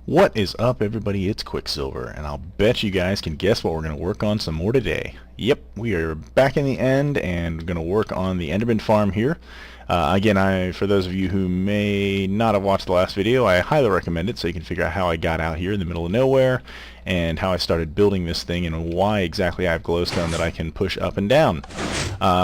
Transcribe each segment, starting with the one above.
What is up, everybody? It's Quicksilver, and I'll bet you guys can guess what we're going to work on some more today. Yep, we are back in the end, and going to work on the Enderman farm here. Again, for those of you who may not have watched the last video, I highly recommend it so you can figure out how I got out here in the middle of nowhere, and how I started building this thing, and why exactly I have glowstone that I can push up and down.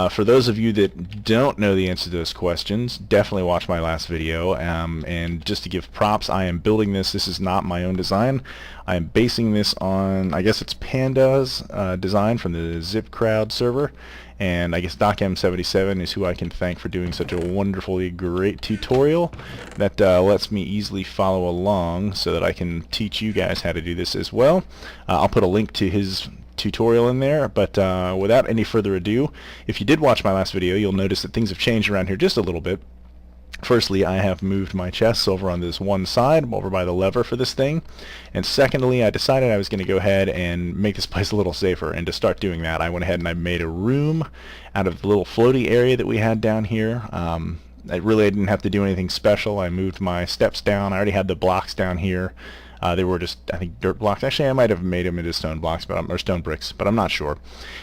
For those of you that don't know the answer to those questions, definitely watch my last video. And just to give props, I am building this. This is not my own design. I am basing this on, I guess it's Panda's design from the Zip Crowd server. And I guess DocM77 is who I can thank for doing such a wonderfully great tutorial that lets me easily follow along so that I can teach you guys how to do this as well. I'll put a link to his tutorial in there, but without any further ado, if you did watch my last video, you'll notice that things have changed around here just a little bit. Firstly, I have moved my chests over on this one side, over by the lever for this thing. And secondly, I decided I was going to go ahead and make this place a little safer. And to start doing that, I went ahead and I made a room out of the little floaty area that we had down here. I didn't have to do anything special. I moved my steps down. I already had the blocks down here. They were just, I think, dirt blocks. Actually, I might have made them into stone blocks, or stone bricks, but I'm not sure.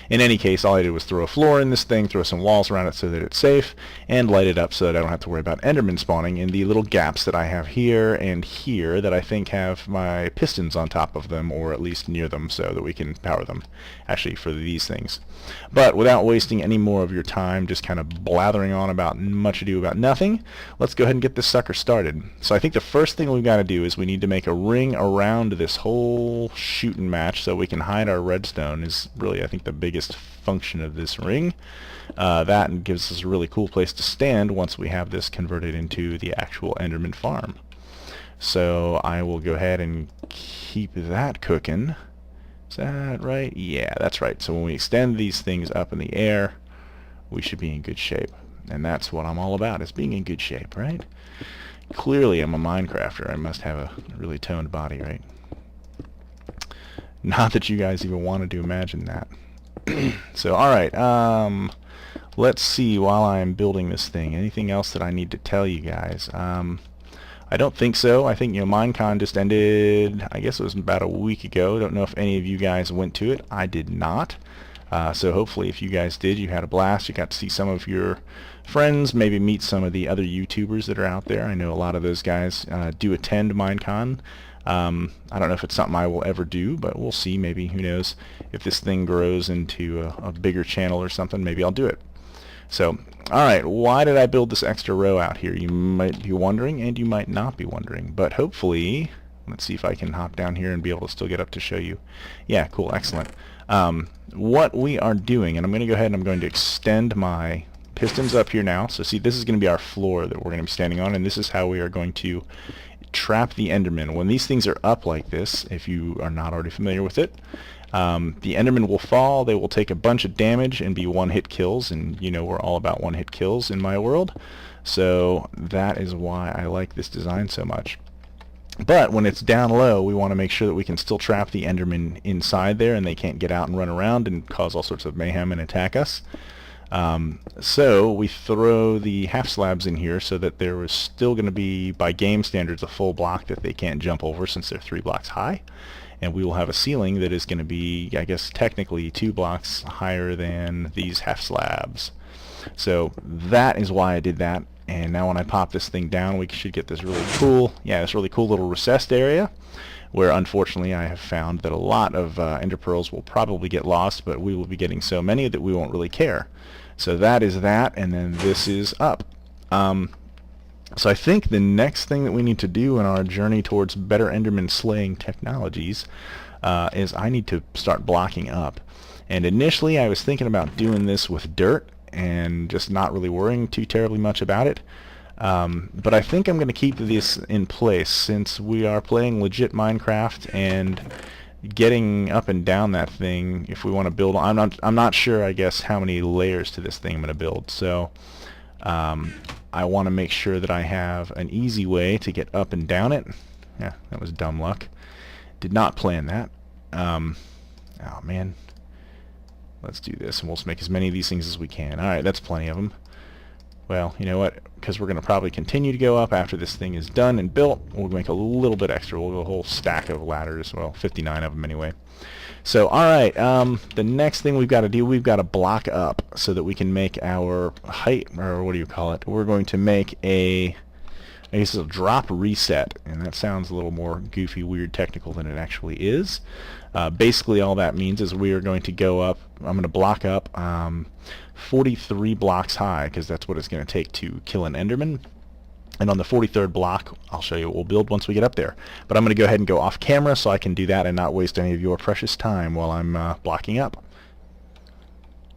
In any case, all I did was throw a floor in this thing, throw some walls around it so that it's safe, and light it up so that I don't have to worry about Enderman spawning in the little gaps that I have here and here that I think have my pistons on top of them, or at least near them, so that we can power them, actually, for these things. But without wasting any more of your time, just kind of blathering on about much ado about nothing, let's go ahead and get this sucker started. So I think the first thing we've got to do is we need to make a ring around this whole shooting match so we can hide our redstone is really, I think, the biggest function of this ring. That gives us a really cool place to stand once we have this converted into the actual Enderman farm. So I will go ahead and keep that cooking. Is that right? Yeah, that's right. So when we extend these things up in the air, we should be in good shape. And that's what I'm all about, is being in good shape, right? Clearly I'm a Minecrafter. I must have a really toned body, right? Not that you guys even wanted to imagine that. So, alright, let's see while I'm building this thing. Anything else that I need to tell you guys? I don't think so. I think, Minecon just ended, I guess it was about a week ago. Don't know if any of you guys went to it. I did not. So hopefully if you guys did, you had a blast. You got to see some of your friends, maybe meet some of the other YouTubers that are out there. I know a lot of those guys do attend Minecon. I don't know if it's something I will ever do, but we'll see. Maybe, who knows, if this thing grows into a bigger channel or something, maybe I'll do it. So, alright, why did I build this extra row out here? You might be wondering, and you might not be wondering, but hopefully, let's see if I can hop down here and be able to still get up to show you. Yeah, cool, excellent. What we are doing, and I'm going to go ahead and I'm going to extend my pistons up here now. So see, this is going to be our floor that we're going to be standing on, and this is how we are going to trap the Enderman. When these things are up like this, if you are not already familiar with it, the Enderman will fall, they will take a bunch of damage and be one-hit kills, and we're all about one-hit kills in my world. So that is why I like this design so much. But when it's down low, we want to make sure that we can still trap the Enderman inside there and they can't get out and run around and cause all sorts of mayhem and attack us. So we throw the half slabs in here so that there is still going to be, by game standards, a full block that they can't jump over since they're 3 blocks high. And we will have a ceiling that is going to be, I guess, technically 2 blocks higher than these half slabs. So that is why I did that. And now when I pop this thing down, we should get this really cool, this really cool little recessed area, where unfortunately I have found that a lot of ender pearls will probably get lost, but we will be getting so many that we won't really care. So that is that, and then this is up. So I think the next thing that we need to do in our journey towards better Enderman slaying technologies is I need to start blocking up. And initially I was thinking about doing this with dirt and just not really worrying too terribly much about it. But I think I'm going to keep this in place since we are playing legit Minecraft and getting up and down that thing. If we want to build, I'm not sure, I guess, how many layers to this thing I'm going to build. So I want to make sure that I have an easy way to get up and down it. Yeah, that was dumb luck. Did not plan that. Oh man. Let's do this, and we'll just make as many of these things as we can. Alright, that's plenty of them. Well, you know what? Because we're going to probably continue to go up after this thing is done and built, we'll make a little bit extra. We'll go a whole stack of ladders. Well, 59 of them anyway. So, alright, the next thing we've got to do, we've got to block up so that we can make our height, or what do you call it? We're going to make I guess a drop reset, and that sounds a little more goofy, weird, technical than it actually is. Basically, all that means is we are going to go up, I'm going to block up 43 blocks high, because that's what it's going to take to kill an Enderman. And on the 43rd block, I'll show you what we'll build once we get up there. But I'm going to go ahead and go off camera so I can do that and not waste any of your precious time while I'm blocking up.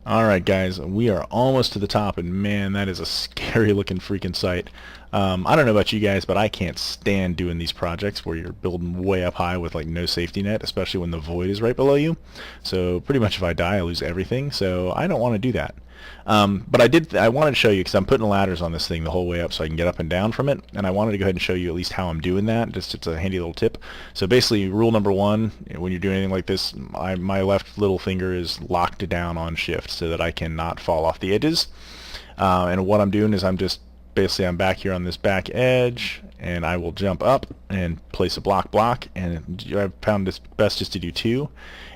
Alright guys, we are almost to the top, and man, that is a scary looking freaking sight. I don't know about you guys, but I can't stand doing these projects where you're building way up high with like no safety net, especially when the void is right below you. So pretty much if I die, I lose everything, so I don't want to do that. But I wanted to show you, because I'm putting ladders on this thing the whole way up so I can get up and down from it, and I wanted to go ahead and show you at least how I'm doing that. Just it's a handy little tip. So basically, rule number one, when you're doing anything like this, my left little finger is locked down on shift so that I cannot fall off the edges. And what I'm doing is I'm back here on this back edge, and I will jump up and place a block, and I've found it's best just to do two.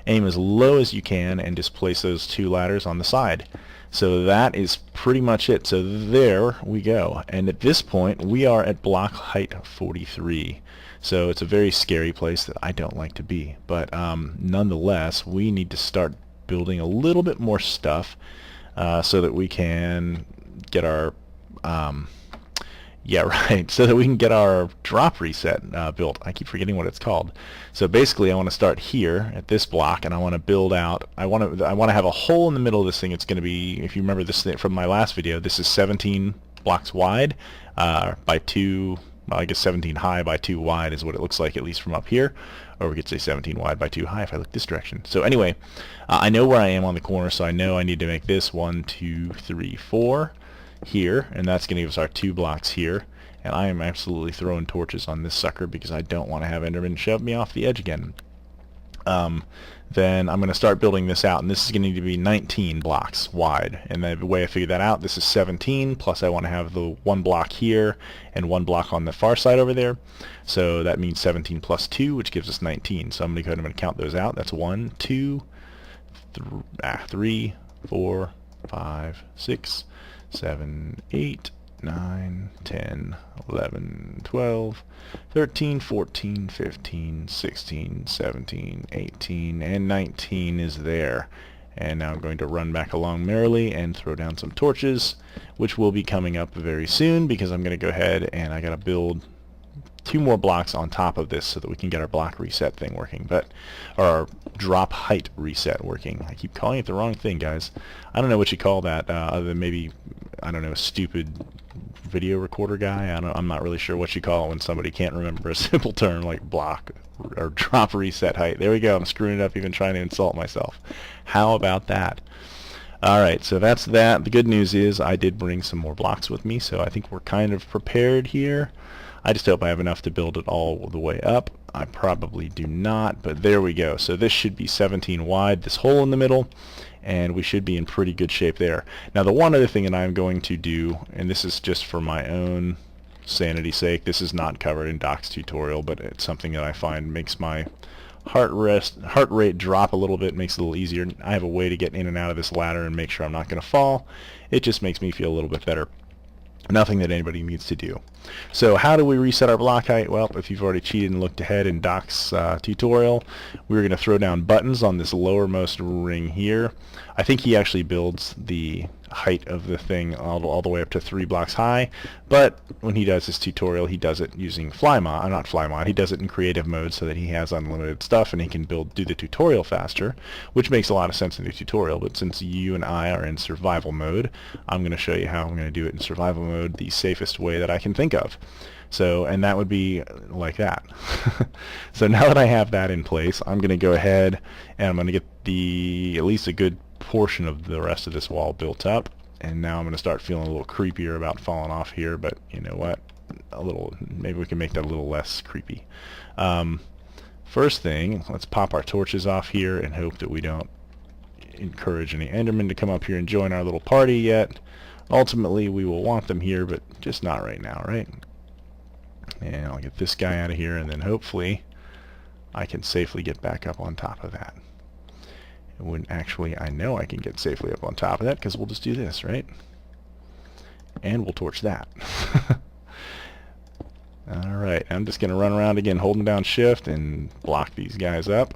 Aim as low as you can and just place those two ladders on the side. So that is pretty much it. So there we go. And at this point, we are at block height 43. So it's a very scary place that I don't like to be. But nonetheless, we need to start building a little bit more stuff so that we can get our so that we can get our drop reset built. I keep forgetting what it's called. So basically, I want to start here at this block, and I want to build out. I want to have a hole in the middle of this thing. It's going to be, if you remember this thing from my last video, this is 17 blocks wide by 2. Well, I guess 17 high by 2 wide is what it looks like, at least from up here. Or we could say 17 wide by 2 high if I look this direction. So anyway, I know where I am on the corner, so I know I need to make this 1, 2, 3, 4. Here, and that's going to give us our 2 blocks here, and I am absolutely throwing torches on this sucker because I don't want to have Enderman shove me off the edge again. Then I'm going to start building this out, and this is going to need to be 19 blocks wide, and the way I figured that out, this is 17, plus I want to have the 1 block here and 1 block on the far side over there, so that means 17 plus 2, which gives us 19. So I'm going to go ahead and count those out. That's 1, 2, 3, 4, 5, 6, 7, 8, 9, 10, 11, 12, 13, 14, 15, 16, 17, 18, and 19 is there. And now I'm going to run back along merrily and throw down some torches, which will be coming up very soon because I'm going to go ahead and I got to build 2 more blocks on top of this so that we can get our block reset thing working, or our drop height reset working. I keep calling it the wrong thing, guys. I don't know what you call that, other than maybe, I don't know, a stupid video recorder guy. I'm not really sure what you call it when somebody can't remember a simple term like block or drop reset height. There we go. I'm screwing it up even trying to insult myself. How about that? Alright, so that's that. The good news is I did bring some more blocks with me, so I think we're kind of prepared here. I just hope I have enough to build it all the way up. I probably do not, but there we go. So this should be 17 wide, this hole in the middle, and we should be in pretty good shape there. Now the one other thing that I'm going to do, and this is just for my own sanity's sake, this is not covered in Doc's tutorial, but it's something that I find makes my heart rate drop a little bit, makes it a little easier. I have a way to get in and out of this ladder and make sure I'm not going to fall. It just makes me feel a little bit better. Nothing that anybody needs to do. So how do we reset our block height? Well, if you've already cheated and looked ahead in Doc's tutorial, we're going to throw down buttons on this lowermost ring here. I think he actually builds the height of the thing all the way up to 3 blocks high, but when he does his tutorial, he does it using not fly mod, he does it in creative mode so that he has unlimited stuff and he can do the tutorial faster, which makes a lot of sense in the tutorial. But since you and I are in survival mode, I'm going to show you how I'm going to do it in survival mode the safest way that I can think of. So, and that would be like that. So now that I have that in place, I'm going to go ahead and I'm going to get at least a good portion of the rest of this wall built up, and now I'm going to start feeling a little creepier about falling off here, but you know what, maybe we can make that a little less creepy. First thing, let's pop our torches off here and hope that we don't encourage any Endermen to come up here and join our little party yet. Ultimately, we will want them here, but just not right now, right? And I'll get this guy out of here, and then hopefully I can safely get back up on top of that. When actually I know I can get safely up on top of that, because we'll just do this, right? And we'll torch that. Alright, I'm just going to run around again holding down shift and block these guys up.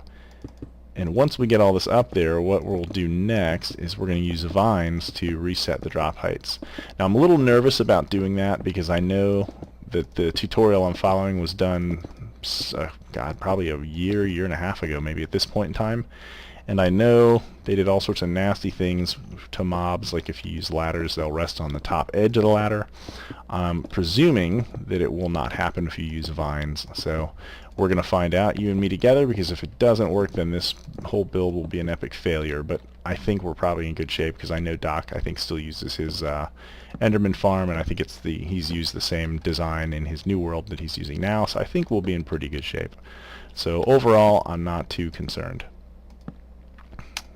And once we get all this up there, what we'll do next is we're going to use vines to reset the drop heights. Now I'm a little nervous about doing that because I know that the tutorial I'm following was done, God, probably a year and a half ago maybe at this point in time. And I know they did all sorts of nasty things to mobs, like if you use ladders, they'll rest on the top edge of the ladder. I'm presuming that it will not happen if you use vines. So we're going to find out, you and me together, because if it doesn't work, then this whole build will be an epic failure. But I think we're probably in good shape, because I know Doc, I think, still uses his Enderman farm, and I think he's used the same design in his new world that he's using now. So I think we'll be in pretty good shape. So overall, I'm not too concerned.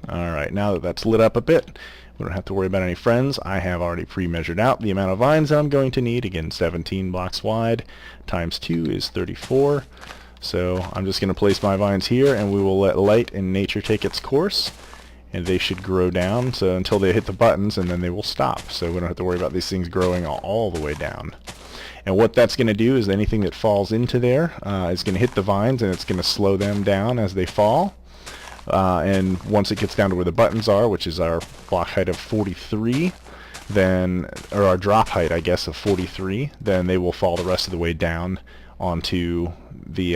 Alright, now that that's lit up a bit, we don't have to worry about any friends. I have already pre-measured out the amount of vines that I'm going to need. Again, 17 blocks wide times 2 is 34. So I'm just going to place my vines here, and we will let light and nature take its course. And they should grow down so until they hit the buttons, and then they will stop. So we don't have to worry about these things growing all the way down. And what that's going to do is anything that falls into there is going to hit the vines, and it's going to slow them down as they fall. And once it gets down to where the buttons are, which is our block height of 43, then, or our drop height, I guess, of 43, then they will fall the rest of the way down onto the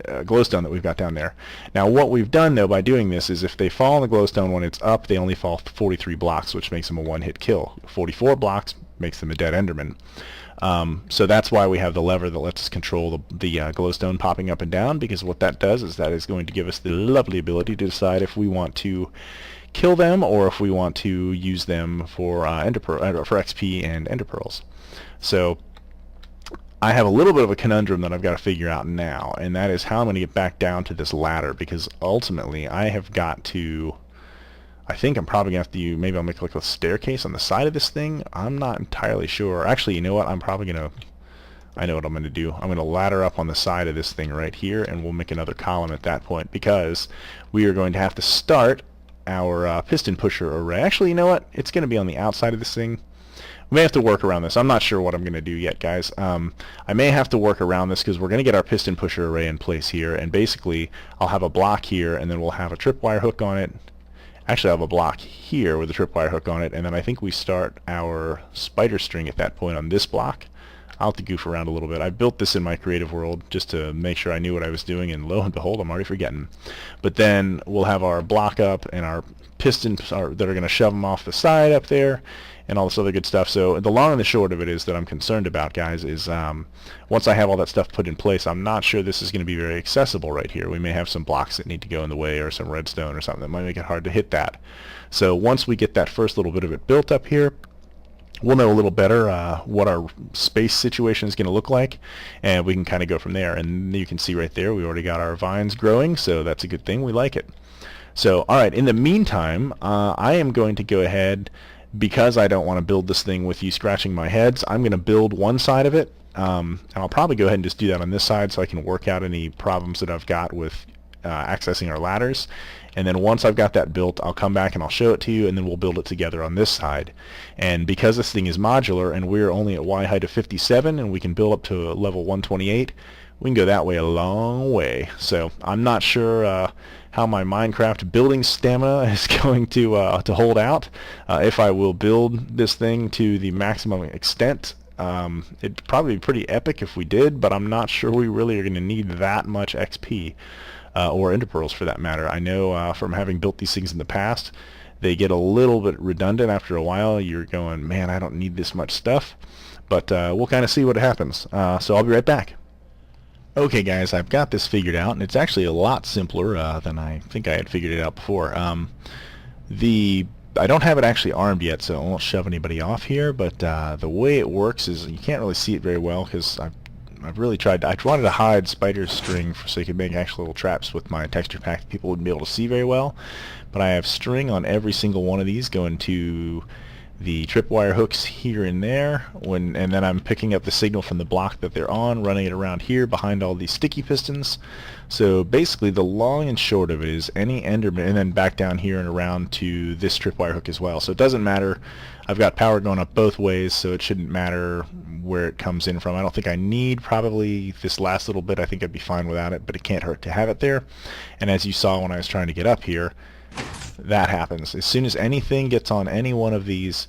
glowstone that we've got down there. Now what we've done, though, by doing this is if they fall on the glowstone when it's up, they only fall 43 blocks, which makes them a one-hit kill. 44 blocks makes them a dead Enderman. So that's why we have the lever that lets us control the glowstone popping up and down, because what that does is that is going to give us the lovely ability to decide if we want to kill them or if we want to use them for for XP and Ender Pearls. So I have a little bit of a conundrum that I've got to figure out now, and that is how I'm going to get back down to this ladder, because ultimately I have got to, I think I'm probably going to have to maybe I'll make like a staircase on the side of this thing. I'm not entirely sure. Actually, you know what? I'm probably going to, I know what I'm going to do. I'm going to ladder up on the side of this thing right here, and we'll make another column at that point, because we are going to have to start our piston pusher array. Actually, you know what? It's going to be on the outside of this thing. We may have to work around this. I'm not sure what I'm going to do yet, guys. I may have to work around this because we're going to get our piston pusher array in place here, and basically I'll have a block here, and then we'll have a tripwire hook on it. Actually, I have a block here with a tripwire hook on it, and then I think we start our spider string at that point on this block. I'll have to goof around a little bit. I built this in my creative world just to make sure I knew what I was doing, and lo and behold, I'm already forgetting. But then we'll have our block up and our pistons that are going to shove them off the side up there, and all this other good stuff. So the long and the short of it is that I'm concerned about, guys, is once I have all that stuff put in place, I'm not sure this is going to be very accessible right here. We may have some blocks that need to go in the way, or some redstone or something that might make it hard to hit that. So once we get that first little bit of it built up here, we'll know a little better what our space situation is going to look like, and we can kind of go from there. And you can see right there we already got our vines growing, so that's a good thing. We like it. So alright, in the meantime, I am going to go ahead, because I don't want to build this thing with you scratching my heads, I'm going to build one side of it, and I'll probably go ahead and just do that on this side so I can work out any problems that I've got with accessing our ladders. And then once I've got that built, I'll come back and I'll show it to you, and then we'll build it together on this side. And because this thing is modular and we're only at Y height of 57 and we can build up to level 128, we can go that way a long way. So I'm not sure how my Minecraft building stamina is going to hold out. If I will build this thing to the maximum extent, it'd probably be pretty epic if we did, but I'm not sure we really are going to need that much XP. Or Ender Pearls for that matter. I know from having built these things in the past, they get a little bit redundant after a while. You're going, man, I don't need this much stuff. But we'll kind of see what happens. So I'll be right back. Okay, guys, I've got this figured out, and it's actually a lot simpler than I think I had figured it out before. I don't have it actually armed yet, so I won't shove anybody off here, but the way it works is you can't really see it very well because I've really tried to, I wanted to hide spider string so you could make actual little traps with my texture pack that people wouldn't be able to see very well. But I have string on every single one of these going to the tripwire hooks here and there, and then I'm picking up the signal from the block that they're on, running it around here behind all these sticky pistons. So basically the long and short of it is any Enderman, and then back down here and around to this tripwire hook as well. So it doesn't matter. I've got power going up both ways, so it shouldn't matter where it comes in from. I don't think I need probably this last little bit. I think I'd be fine without it, but it can't hurt to have it there. And as you saw when I was trying to get up here, that happens. As soon as anything gets on any one of these,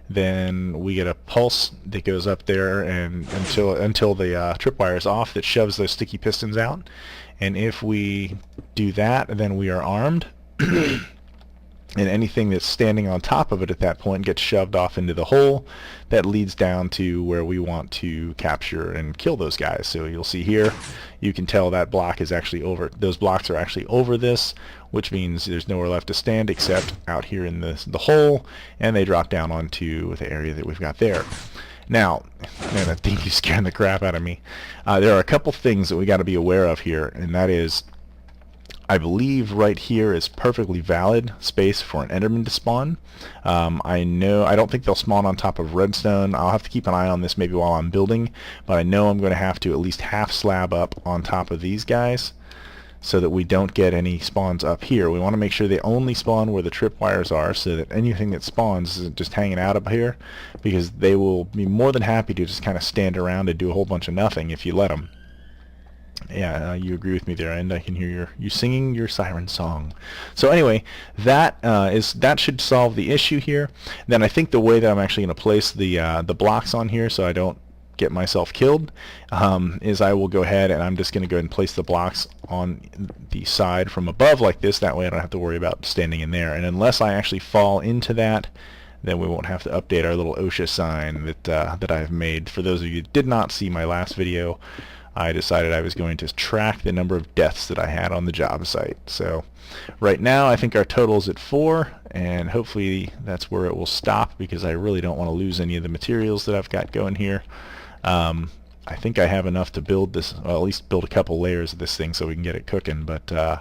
then we get a pulse that goes up there and until the tripwire is off, that shoves those sticky pistons out. And if we do that, then we are armed. And anything that's standing on top of it at that point gets shoved off into the hole that leads down to where we want to capture and kill those guys. So you'll see here, you can tell that block is actually over, those blocks are actually over this, which means there's nowhere left to stand except out here in the hole, and they drop down onto the area that we've got there. Now, man, that thing is scaring the crap out of me. There are a couple things that we got to be aware of here, and that is, I believe right here is perfectly valid space for an Enderman to spawn. I don't think they'll spawn on top of redstone. I'll have to keep an eye on this maybe while I'm building, but I know I'm going to have to at least half slab up on top of these guys so that we don't get any spawns up here. We want to make sure they only spawn where the tripwires are, so that anything that spawns isn't just hanging out up here, because they will be more than happy to just kind of stand around and do a whole bunch of nothing if you let them. Yeah, you agree with me there, and I can hear you singing your siren song. So anyway, that should solve the issue here. Then I think the way that I'm actually going to place the blocks on here so I don't get myself killed is I will go ahead and I'm just going to go ahead and place the blocks on the side from above like this. That way I don't have to worry about standing in there. And unless I actually fall into that, then we won't have to update our little OSHA sign that I've made. For those of you who did not see my last video, I decided I was going to track the number of deaths that I had on the job site. So right now I think our total is at 4, and hopefully that's where it will stop, because I really don't want to lose any of the materials that I've got going here. I think I have enough to build this, well, at least build a couple layers of this thing so we can get it cooking, but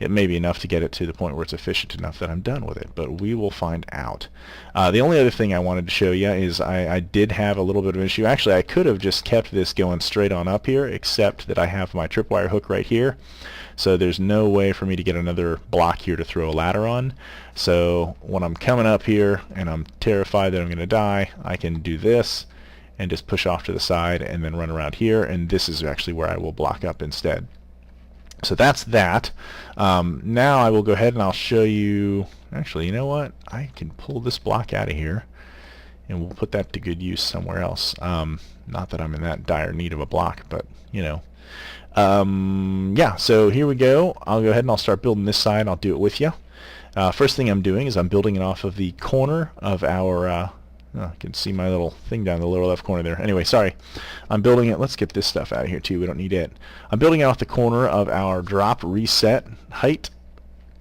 it may be enough to get it to the point where it's efficient enough that I'm done with it, but we will find out. The only other thing I wanted to show you is I did have a little bit of an issue. Actually, I could have just kept this going straight on up here, except that I have my tripwire hook right here, so there's no way for me to get another block here to throw a ladder on. So when I'm coming up here and I'm terrified that I'm going to die, I can do this and just push off to the side and then run around here, and this is actually where I will block up instead. So that's that. Now I will go ahead and I'll show you, actually, you know what? I can pull this block out of here and we'll put that to good use somewhere else. Not that I'm in that dire need of a block, but you know. Yeah, so here we go. I'll go ahead and I'll start building this side. I'll do it with you. First thing I'm doing is I'm building it off of the corner of our you can see my little thing down in the lower left corner there. Anyway, sorry. I'm building it. Let's get this stuff out of here too. We don't need it. I'm building it off the corner of our drop reset height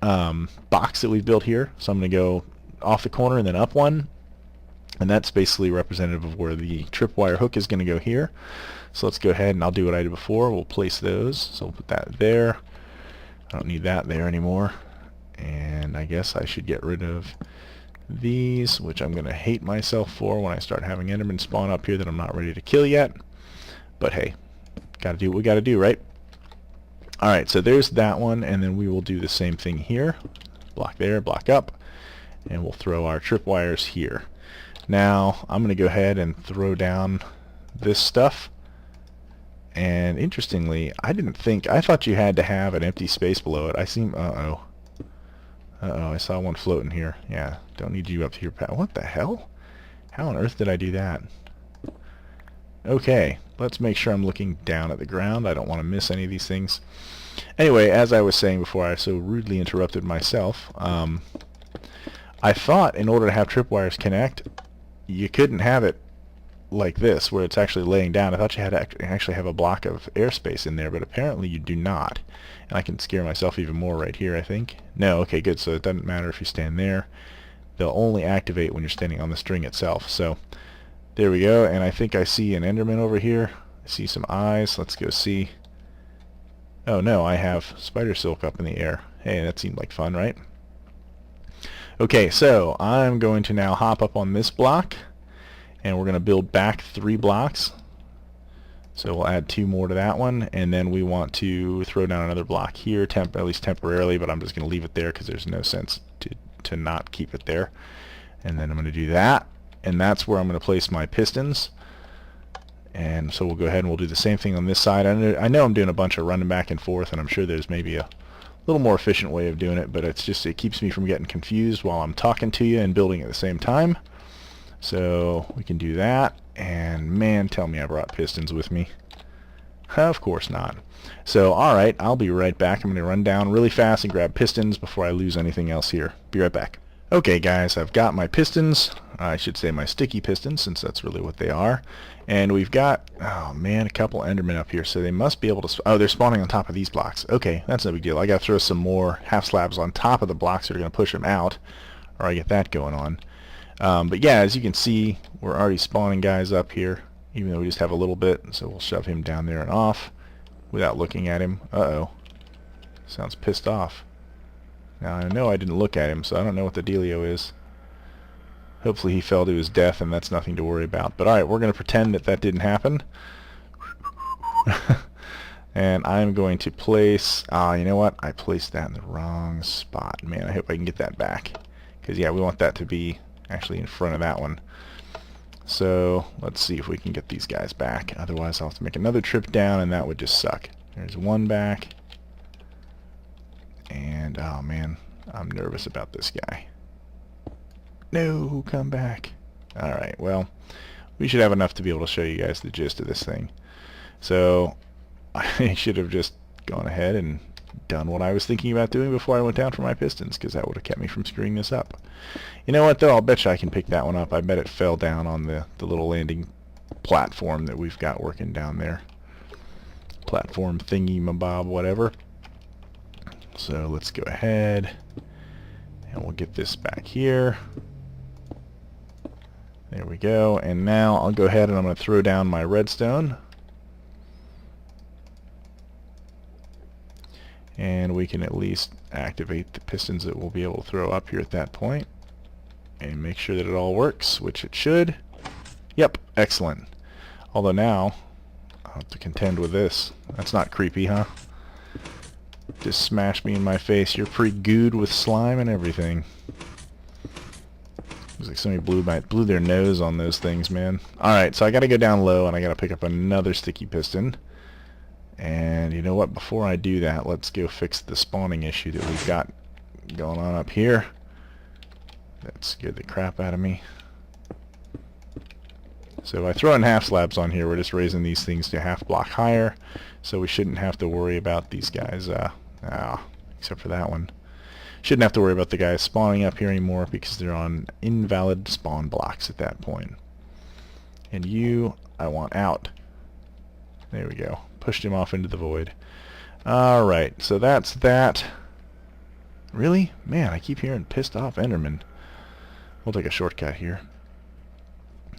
box that we've built here. So I'm going to go off the corner and then up one. And that's basically representative of where the tripwire hook is going to go here. So let's go ahead and I'll do what I did before. We'll place those. So we'll put that there. I don't need that there anymore. And I guess I should get rid of these, which I'm going to hate myself for when I start having Enderman spawn up here that I'm not ready to kill yet. But hey, gotta do what we gotta do, right? Alright, so there's that one, and then we will do the same thing here. Block there, block up, and we'll throw our tripwires here. Now, I'm going to go ahead and throw down this stuff. And interestingly, I thought you had to have an empty space below it. Uh-oh, I saw one floating here. Yeah, don't need you up here, Pat. What the hell? How on earth did I do that? Okay, let's make sure I'm looking down at the ground. I don't want to miss any of these things. Anyway, as I was saying before I so rudely interrupted myself, I thought in order to have tripwires connect, you couldn't have it like this, where it's actually laying down. I thought you had to actually have a block of airspace in there, but apparently you do not. And I can scare myself even more right here, I think. No, okay, good. So it doesn't matter if you stand there. They'll only activate when you're standing on the string itself. So there we go, and I think I see an Enderman over here. I see some eyes. Let's go see. Oh no, I have spider silk up in the air. Hey, that seemed like fun, right? Okay, so I'm going to now hop up on this block, and we're going to build back 3 blocks. So we'll add 2 more to that one, and then we want to throw down another block here, at least temporarily, but I'm just going to leave it there because there's no sense to not keep it there. And then I'm going to do that, and that's where I'm going to place my pistons. And so we'll go ahead and we'll do the same thing on this side. I know I'm doing a bunch of running back and forth, and I'm sure there's maybe a little more efficient way of doing it, but it's just, it keeps me from getting confused while I'm talking to you and building at the same time. So we can do that, and man, tell me I brought pistons with me. Of course not. So alright, I'll be right back. I'm going to run down really fast and grab pistons before I lose anything else here. Be right back. Okay guys, I've got my pistons. I should say my sticky pistons, since that's really what they are. And we've got, oh man, a couple Endermen up here, so they must be able to, oh, they're spawning on top of these blocks. Okay, that's no big deal. I gotta throw some more half slabs on top of the blocks that are gonna push them out, or I get that going on. But yeah, as you can see, we're already spawning guys up here, even though we just have a little bit, so we'll shove him down there and off without looking at him. Uh-oh. Sounds pissed off. Now, I know I didn't look at him, so I don't know what the dealio is. Hopefully he fell to his death, and that's nothing to worry about. But alright, we're going to pretend that that didn't happen. And I'm going to place... you know what? I placed that in the wrong spot. Man, I hope I can get that back. Because, yeah, we want that to be actually in front of that one. So, let's see if we can get these guys back. Otherwise, I'll have to make another trip down, and that would just suck. There's one back. And, oh man, I'm nervous about this guy. No, come back. Alright, well, we should have enough to be able to show you guys the gist of this thing. So, I should have just gone ahead and done what I was thinking about doing before I went down for my pistons, because that would have kept me from screwing this up. You know what, though? I'll bet you I can pick that one up. I bet it fell down on the little landing platform that we've got working down there. Platform thingy-mabob, whatever. So let's go ahead and we'll get this back here. There we go. And now I'll go ahead and I'm going to throw down my redstone. And we can at least activate the pistons that we'll be able to throw up here at that point. And make sure that it all works, which it should. Yep, excellent. Although now, I'll have to contend with this. That's not creepy, huh? Just smash me in my face. You're pre-gooed with slime and everything. Looks like somebody blew their nose on those things, man. Alright, so I gotta go down low and I gotta pick up another sticky piston. And you know what? Before I do that, let's go fix the spawning issue that we've got going on up here. That scared the crap out of me. So by throwing half slabs on here, we're just raising these things to half block higher, so we shouldn't have to worry about these guys, except for that one. Shouldn't have to worry about the guys spawning up here anymore because they're on invalid spawn blocks at that point. And you, I want out. There we go. Pushed him off into the void. Alright, so that's that. Really? Man, I keep hearing pissed off Enderman. We'll take a shortcut here.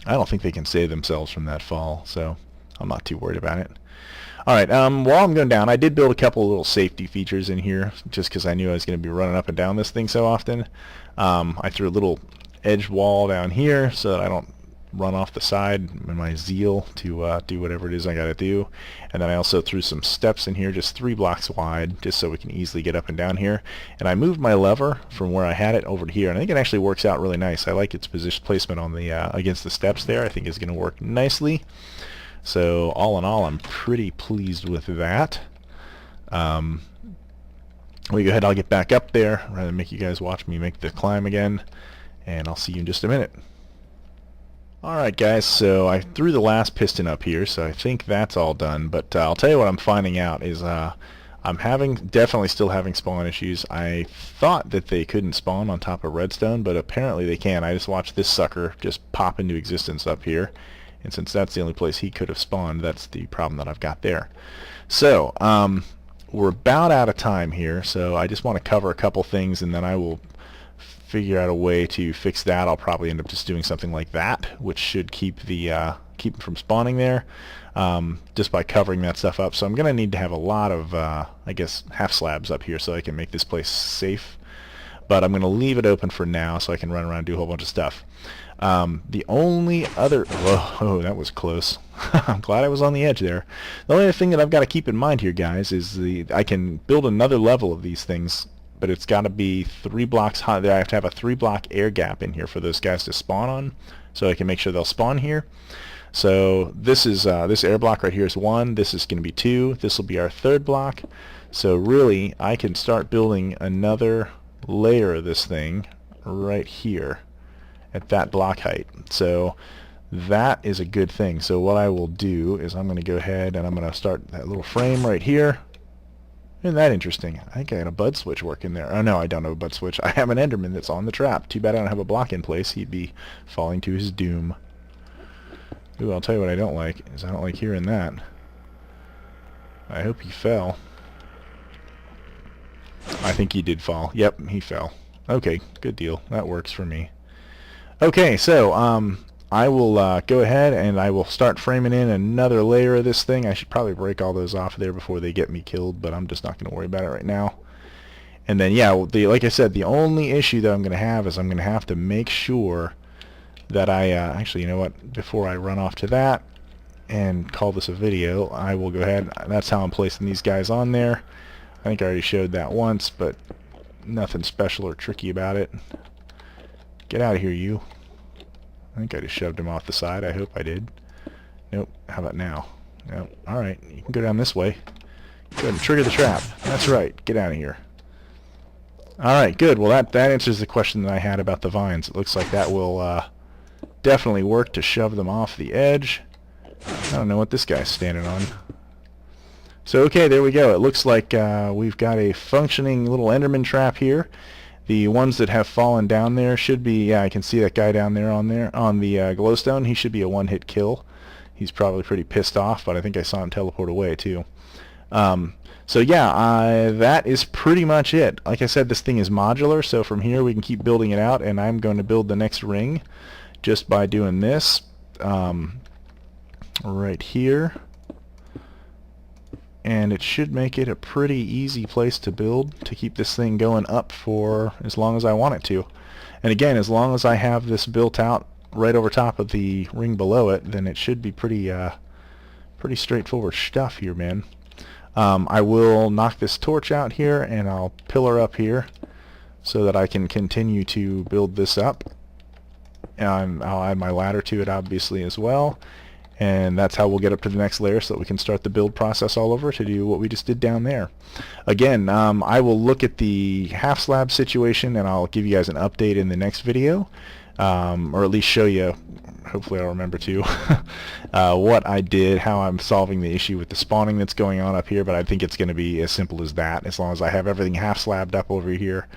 I don't think they can save themselves from that fall, so I'm not too worried about it. Alright, while I'm going down, I did build a couple of little safety features in here, just because I knew I was going to be running up and down this thing so often. I threw a little edge wall down here so that I don't run off the side in my zeal to do whatever it is I got to do. And then I also threw some steps in here, just 3 blocks wide, just so we can easily get up and down here. And I moved my lever from where I had it over to here, and I think it actually works out really nice. I like its position placement on the against the steps there. I think it's going to work nicely. So all in all, I'm pretty pleased with that. We go ahead, I'll get back up there rather than make you guys watch me make the climb again, and I'll see you in just a minute. Alright guys, so I threw the last piston up here, so I think that's all done, but I'll tell you what I'm finding out is I'm definitely still having spawn issues. I thought that they couldn't spawn on top of redstone, but apparently they can. I just watched this sucker just pop into existence up here, and since that's the only place he could have spawned, that's the problem that I've got there. So, we're about out of time here, so I just want to cover a couple things and then I will figure out a way to fix that. I'll probably end up just doing something like that, which should keep them from spawning there, just by covering that stuff up. So I'm going to need to have a lot of, I guess, half slabs up here so I can make this place safe. but I'm going to leave it open for now so I can run around and do a whole bunch of stuff. The only other... Whoa, that was close. I'm glad I was on the edge there. The only other thing that I've got to keep in mind here, guys, is I can build another level of these things, but it's got to be 3 blocks high. I have to have a 3-block air gap in here for those guys to spawn on, so I can make sure they'll spawn here. So this is this air block right here is 1. This is going to be 2. This will be our 3rd block. So really, I can start building another layer of this thing right here at that block height. So that is a good thing. So what I will do is I'm going to go ahead and I'm going to start that little frame right here. Isn't that interesting? I think I got a bud switch working there. Oh no, I don't have a bud switch. I have an Enderman that's on the trap. Too bad I don't have a block in place. He'd be falling to his doom. Ooh, I'll tell you what I don't like, is I don't like hearing that. I hope he fell. I think he did fall. Yep, he fell. Okay, good deal. That works for me. Okay, so I will go ahead and I will start framing in another layer of this thing. I should probably break all those off there before they get me killed, but I'm just not going to worry about it right now. And then, yeah, like I said, the only issue that I'm going to have is I'm going to have to make sure that I actually, you know what, before I run off to that and call this a video, I will go ahead. That's how I'm placing these guys on there. I think I already showed that once, but nothing special or tricky about it. Get out of here, you. I think I just shoved him off the side. I hope I did. Nope. How about now? Nope. Alright, you can go down this way. Go ahead and trigger the trap. That's right. Get out of here. Alright, good. Well, that answers the question that I had about the vines. It looks like that will definitely work to shove them off the edge. I don't know what this guy's standing on. So, okay, there we go. It looks like we've got a functioning little Enderman trap here. The ones that have fallen down there should be, yeah, I can see that guy down there on the glowstone. He should be a one-hit kill. He's probably pretty pissed off, but I think I saw him teleport away too. So yeah, that is pretty much it. Like I said, this thing is modular, so from here we can keep building it out, and I'm going to build the next ring just by doing this right here. And it should make it a pretty easy place to build to keep this thing going up for as long as I want it to. And again, as long as I have this built out right over top of the ring below it, then it should be pretty straightforward stuff here, man. I will knock this torch out here and I'll pillar up here so that I can continue to build this up. And I'll add my ladder to it obviously as well. And that's how we'll get up to the next layer so that we can start the build process all over to do what we just did down there. Again, I will look at the half slab situation and I'll give you guys an update in the next video, or at least show you, hopefully I'll remember to, what I did, how I'm solving the issue with the spawning that's going on up here, but I think it's going to be as simple as that, as long as I have everything half slabbed up over here,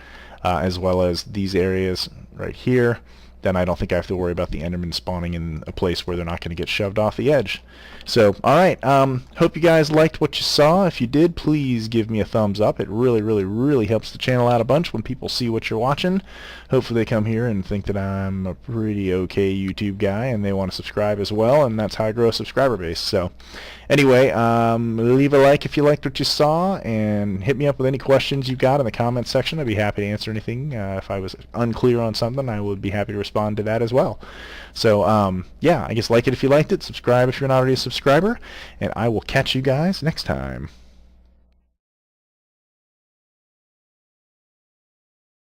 as well as these areas right here. Then I don't think I have to worry about the Enderman spawning in a place where they're not going to get shoved off the edge. So, alright, hope you guys liked what you saw. If you did, please give me a thumbs up. It really helps the channel out a bunch when people see what you're watching. Hopefully they come here and think that I'm a pretty okay YouTube guy and they want to subscribe as well, and that's how I grow a subscriber base. So, anyway, leave a like if you liked what you saw, and hit me up with any questions you've got in the comments section. I'd be happy to answer anything. If I was unclear on something, I would be happy to respond to that as well. So, yeah, I guess like it if you liked it, subscribe if you're not already a subscriber, and I will catch you guys next time.